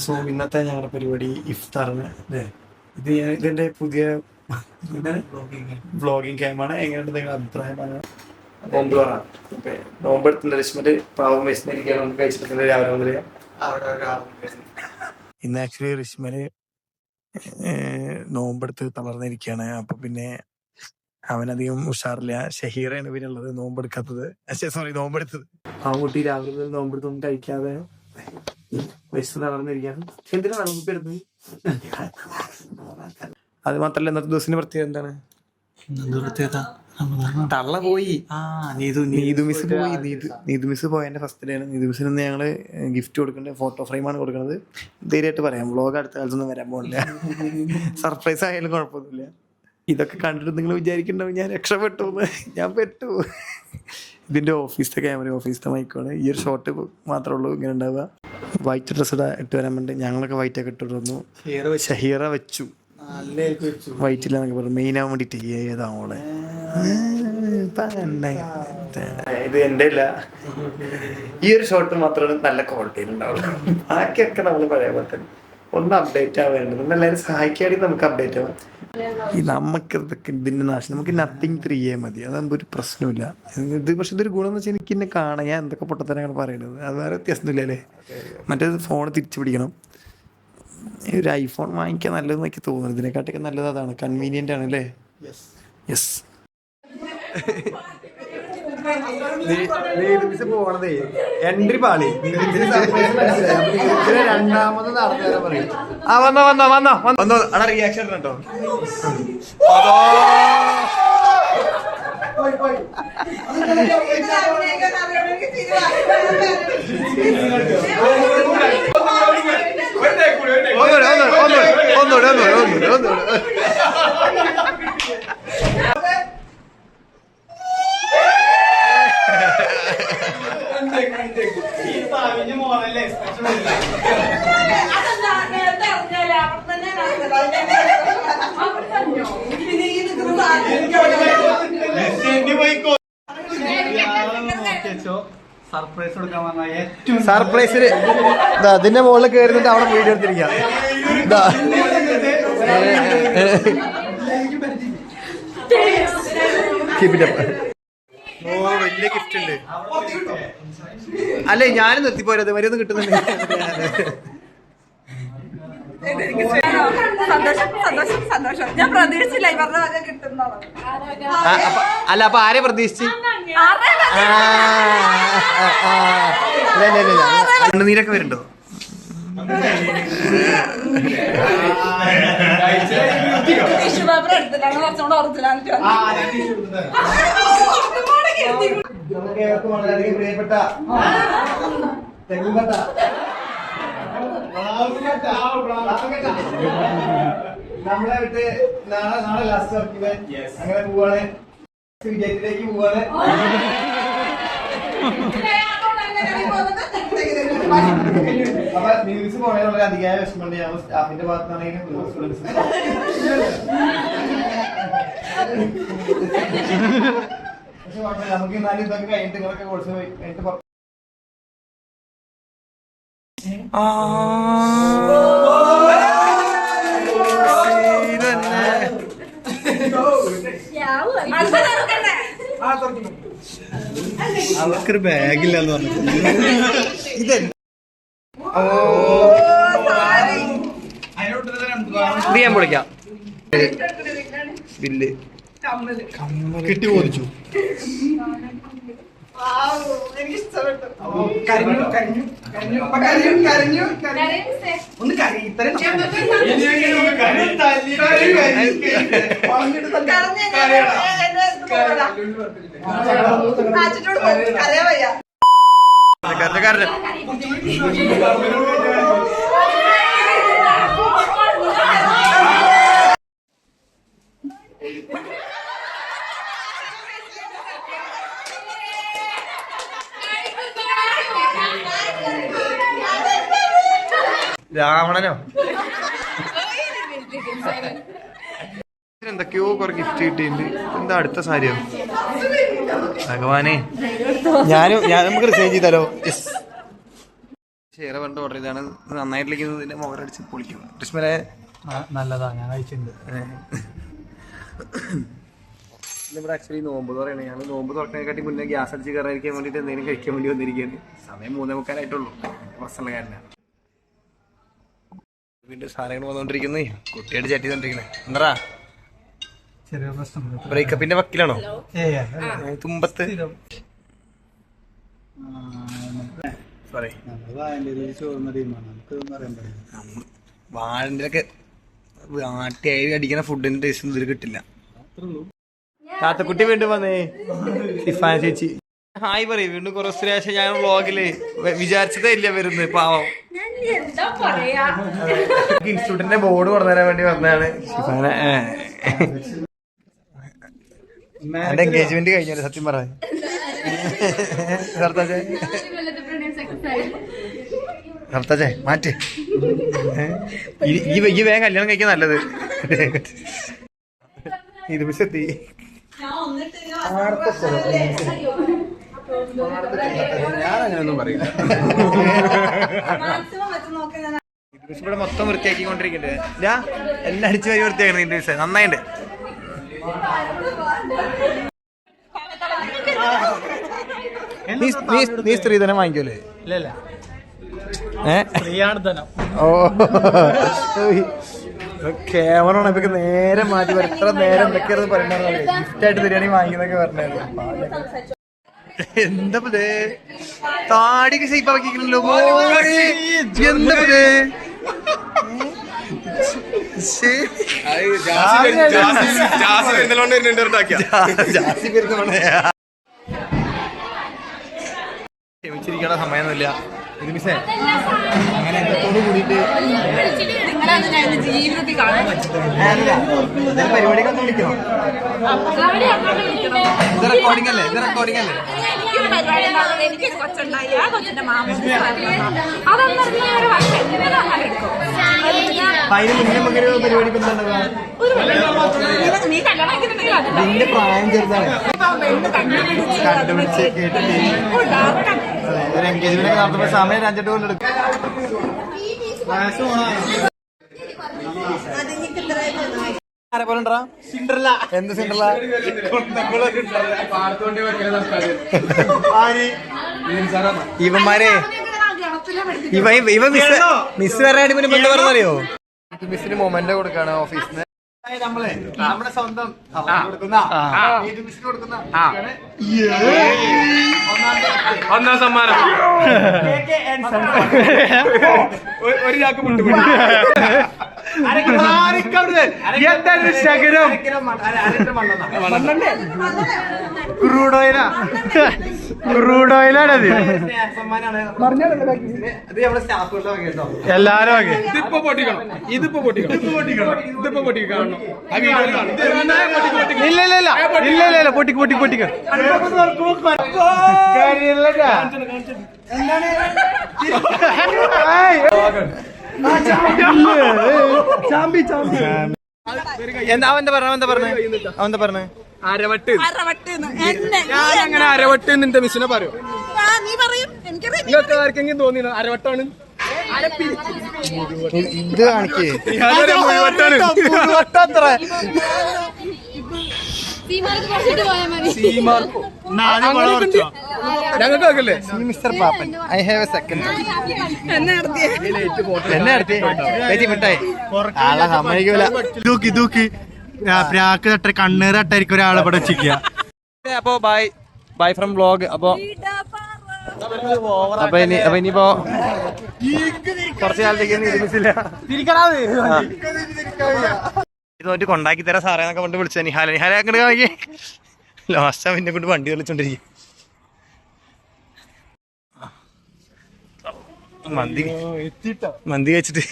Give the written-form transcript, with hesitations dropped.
So ഇന്നത്തെ ഞങ്ങളുടെ പരിപാടി ഇഫ്താറിന് അല്ലേ. ഇതിന്റെ പുതിയ വ്ളോഗിങ് ക്യാമാണ്. എങ്ങനെയുണ്ട് നിങ്ങളുടെ അഭിപ്രായമാണ്? നോമ്പുകളാണ് നോമ്പെടുത്തുന്ന രശ്മിന്റെ പാവം വിശന്നിരിക്കുകയാണ്. നമുക്ക് കഴിച്ചിട്ടുണ്ട് രാവിലെ മുതൽ. ഇന്ന് ആക്ച്വലി റിഷ്മന് നോമ്പെടുത്ത് തളർന്നിരിക്കുകയാണ്. അപ്പൊ പിന്നെ അവനധികം ഉഷാറില്ല. ഷഹീറാണ് പിന്നെ ഉള്ളത് നോമ്പെടുക്കാത്തത്. സോറി, നോമ്പെടുത്തത്. ആ കുട്ടി രാവിലെ മുതൽ നോമ്പെടുത്തൊന്നും കഴിക്കാതെ വിശന്ന് തളർന്നിരിക്കുകയാണ്. എന്തിനാ നോമ്പെടുത്തത്? അത് മാത്രല്ല, ഇന്നത്തെ ദിവസത്തിന്റെ പ്രത്യേകത എന്താണ്? തള്ള പോയി. നീതു മിസ് പോയതിന്റെ ഫസ്റ്റ് ഡേ ആണ്. നീതു മിസ്സിന് ഇന്ന് ഞങ്ങള് ഗിഫ്റ്റ് കൊടുക്കേണ്ടത് ഫോട്ടോ ഫ്രെയിമാണ് കൊടുക്കുന്നത്. ധൈര്യമായിട്ട് പറയാം, വ്ളോഗ് അടുത്ത കാലത്തൊന്നും വരാൻ പോകില്ല. സർപ്രൈസ് ആയാലും കുഴപ്പമൊന്നുമില്ല. ഇതൊക്കെ കണ്ടിട്ട് നിങ്ങൾ വിചാരിക്കണ്ടാവും ഞാൻ രക്ഷപ്പെട്ടു. ഞാൻ പെട്ടു. ഇതിന്റെ ഓഫീസിലെ ക്യാമറ, ഓഫീസിലെ മൈക്കാണ്. ഈ ഒരു ഷോട്ട് മാത്രമേ ഉള്ളൂ ഇങ്ങനെ ഉണ്ടാവുക. വൈറ്റ് ഡ്രസ് ഇട്ട് വരാൻ വേണ്ടി ഞങ്ങളൊക്കെ വൈറ്റ് ഒക്കെ ഇട്ടിട്ട് വന്നു. ഷഹീറ വെച്ചു വൈറ്റില്ല എന്നൊക്കെ പറഞ്ഞു, മെയിൻ ആവാൻ വേണ്ടിട്ട്. ഏതാവോളെ ഇത് എന്റെ ഇല്ല. ഈ ഒരു ഷോട്ട് മാത്രമാണ് നല്ല ക്വാളിറ്റിയിൽ ഉണ്ടാവുള്ളൂ. ബാക്കിയൊക്കെ നമ്മൾ പഴയ പോലെ തന്നെ ഒന്ന് അപ്ഡേറ്റ് ആവേണ്ടത്. എല്ലാവരും സഹായിക്കുകയാണെങ്കിൽ നമുക്ക് അപ്ഡേറ്റ് ആവാം. ഈ നമുക്ക് ഇതൊക്കെ ഇതിന്റെ നാശം. നമുക്ക് നത്തിങ് 3A മതി, അതാകുമ്പോൾ ഒരു പ്രശ്നമില്ല. ഇത് പക്ഷെ ഇതൊരു ഗുണം എന്ന് വെച്ചാൽ എനിക്ക് എന്നെ കാണാൻ ഞാൻ എന്തൊക്കെ പൊട്ടത്തരങ്ങൾ പറയുന്നത്, അത് വേറെ വ്യത്യാസമൊന്നുമില്ല അല്ലേ. മറ്റേത് ഫോൺ തിരിച്ചു പിടിക്കണം. ഒരു ഐഫോൺ വാങ്ങിക്കാൻ നല്ലതെന്ന് എനിക്ക് തോന്നുന്നു. ഇതിനെക്കാട്ടൊക്കെ നല്ലത് അതാണ്, കൺവീനിയന്റ് ആണ് അല്ലേ. യെസ്. പോണതേ എൻട്രി പാളി. രണ്ടാമത് നടന്നു പറയും. ആ വന്നോ അടാ റിയാക്ഷൻ കേട്ടോ. ഒന്നൂടെ സർപ്രൈസിന് അതിന്റെ മുകളിൽ കയറുന്നിട്ട് അവിടെ വീഡിയോ എടുത്തിരിക്കാം. ഓ വലിയ ഗിഫ്റ്റ് ഉണ്ട് അല്ലേ. ഞാനും നിർത്തിപ്പോയത് വരെയൊന്നും കിട്ടുന്നുണ്ട്. അല്ല അപ്പൊ ആരെ പ്രതീക്ഷിച്ച്? കണ്ണുനീരൊക്കെ വരുന്നുണ്ടോ? വളരെയധികം പ്രിയപ്പെട്ട തെങ്ങുകട്ട നമ്മളെ വിട്ട് നാളെ ലാസ്റ്റ് വർക്കിന് അങ്ങനെ പോവാണ്. വിജയത്തിലേക്ക് പോവാണ്. അപ്പൊ ന്യൂസ് പോണേ വളരെ അധികമായ വിഷമമുണ്ട്. ഞങ്ങൾ സ്റ്റാഫിന്റെ ഭാഗത്താണെങ്കിലും പക്ഷെ കുഴപ്പമില്ല. നമുക്ക് എന്നാലും ഇതൊക്കെ കഴിഞ്ഞിട്ട് നിങ്ങളൊക്കെ കോഴ്സ് കഴിഞ്ഞിട്ട് അവർക്കൊരു ബാഗില്ലെന്ന് പറഞ്ഞു. ഇത് ഞാൻ പൊളിക്കാം. ബില്ല് കിട്ടി പോദിച്ചു. രാവണനോ എന്തൊക്കെയോ കുറെ ഗിഫ്റ്റ് കിട്ടിയിട്ടുണ്ട്. എന്താ അടുത്ത സാരിയോ ഭഗവാനെ? ഞാൻ നമുക്ക് റിസൈൻ ചെയ്താലോ? ഷെയർ പറഞ്ഞിട്ട് ഓർഡർ ചെയ്താണ്. നന്നായിട്ടിരിക്കുന്നതിന്റെ മുഖറടിച്ച് പൊളിക്കും. കൃഷ്ണരെ നല്ലതാ, ഞാൻ കഴിച്ചിട്ടുണ്ട്. ഇവിടെ ആക്ച്വലി നോമ്പ് തുറയാണ്. ഞങ്ങൾ നോമ്പ് തുറക്കുന്നതിനെക്കാട്ടി മുന്നേ ഗ്യാസ് അടിച്ച് കയറാതിരിക്കാൻ വേണ്ടിയിട്ട് എന്തെങ്കിലും കഴിക്കാൻ വേണ്ടി വന്നിരിക്കുകയാണ്. സമയം 3:45 പ്രശ്നമുള്ള കാരനാണ്. വീണ്ടും സാധനങ്ങൾ വന്നുകൊണ്ടിരിക്കുന്നേ, കുട്ടിയായിട്ട് ചാറ്റ് ചെയ്തോണ്ടിരിക്കണേ. എന്താ ചെറിയ പ്രശ്നം. ബ്രേക്കപ്പിന്റെ വക്കിലാണോ? തുമ്പത്ത് സോറി, വാഴന്റെയൊക്കെ ആട്ടിയായി അടിക്കുന്ന ഫുഡിന്റെ ടേസ്റ്റ് ഇതിൽ കിട്ടില്ല. താത്തക്കുട്ടി വീണ്ടും വന്നേ, ഇഫാൻ ചേച്ചി ഹായ് പറയും. വീണ്ടും കുറച്ച് ശേഷം ഞാൻ വ്ളോഗില് വിചാരിച്ചതേ ഇല്ല വരുന്നത്. പാവം ഇൻസ്റ്റിറ്റ്യൂട്ടിന്റെ ബോർഡ് കൊണ്ടുവരാൻ വേണ്ടി വന്നതാണ്. എന്റെ എൻഗേജ്മെന്റ് കഴിഞ്ഞാല് സത്യം പറയാ. നിർത്തച്ചേ മാറ്റ്, ഈ വേഗം കല്യാണം കഴിക്കാൻ നല്ലത്. ഇത് മിസ്സെത്തി ഞാനങ്ങനൊന്നും പറയില്ല. ഇവിടെ മൊത്തം വൃത്തിയാക്കിക്കൊണ്ടിരിക്കുന്നുണ്ട്. എല്ലാം അടിച്ചു വരി വൃത്തിയാക്കണം. ഇതിന്റെ ദിവസം നന്നായിണ്ട്. നീ സ്ത്രീധനം വാങ്ങിക്കൂലേ? ഇല്ല, ഓ ക്യാമറ ഇപ്പൊക്കെ നേരെ മാറ്റി വരും. എത്ര നേരം എന്തൊക്കെയായിരുന്നു പറയണേ, ഗിഫ്റ്റായിട്ട് തരികയാണെങ്കിൽ വാങ്ങിക്കുന്നൊക്കെ പറഞ്ഞായിരുന്നു. എന്താ താടിക്ക് ഷേപ്പാക്കിക്കണല്ലോ. എന്താ ക്ഷമിച്ചിരിക്കണ സമയമൊന്നുമില്ല. ഇരുമിസേ അങ്ങനെ എന്തൊക്കെ കൂടിയിട്ട് പരിപാടിക്കൊന്നും വിളിക്കണം. ഇത് റെക്കോർഡിംഗ് അല്ലേ? ഇത് റെക്കോർഡിംഗ് അല്ലേ? അതിന് മുന്നേ നമുക്ക് ഒരു പരിപാടി നിന്റെ പ്രായം ചെറുതാണ്. കണ്ടുപിടിച്ച് കേട്ടിട്ട് ഒരു എൻഗേജ്മെന്റ് ഒക്കെ നടത്തുമ്പോ സമയം 5-8 കൊല്ലം എടുക്കും. ആരെ പോലെ ഉണ്ടാ? സിൻഡ്രല്ല. എന്ത് സിൻഡ്രല്ല? ഇവന്മാരെ ഇവ മിസ് വരാൻ മുന്നേ എന്താ പറഞ്ഞറിയോ? മിസ്സിന് മൊമെന്റ് കൊടുക്കാണ് ഓഫീസിന്. നമ്മുടെ സ്വന്തം ഒന്നാം സമ്മാനം ഒരു ചാക്ക് മുട്ടുപിടി. ക്രൂഡോയിലാണത്. എല്ലാരും ഇതിപ്പോ പൊട്ടിക്കണം, ഇതിപ്പോ പൊട്ടിക്കണം, ഇതിപ്പോ പൊട്ടിക്കണം. ഇല്ല ഇല്ല ഇല്ല ഇല്ല ഇല്ല ഇല്ല പൊട്ടിക്ക് പൊട്ടിക്ക് പൊട്ടിക്കണം. എന്താ അവന്റെ പറഞ്ഞ അരവട്ട്. ഞാൻ അങ്ങനെ അരവട്ട് നിന്റെ മിസ്സിനെ പറയും. നിങ്ങൾക്ക് ആർക്കെങ്കിലും തോന്നിയോ അരവട്ടാണ്? ഇത് കാണിക്കേ ഞങ്ങൾക്ക് കേൾക്കല്ലേ? Mister Pappan I have a second. എന്നെ നടത്തി മിഠായി ആളെ സമ്മതിക്കൂല. ദൂക്കി പ്രാക്ക് തട്ട കണ്ണീർ തട്ടായിരിക്കും ഒരാളെ ഇവിടെ വെച്ചിരിക്കുക. അപ്പൊ ബൈ ഫ്രം വ്ലോഗ്. അപ്പൊ ഇനിയിപ്പോ കുറച്ച് കാലത്തേക്ക് ഇത് നോക്കി കൊണ്ടാക്കി തരാം സാറേ എന്നൊക്കെ കൊണ്ട് വിളിച്ച നിഹാല അങ്ങോട്ട് കാണിക്കേ. ലാസ്റ്റ് പിന്നെ കൊണ്ട് വണ്ടി കളിച്ചോണ്ടിരിക്കും. മന്തി കഴിച്ചിട്ട്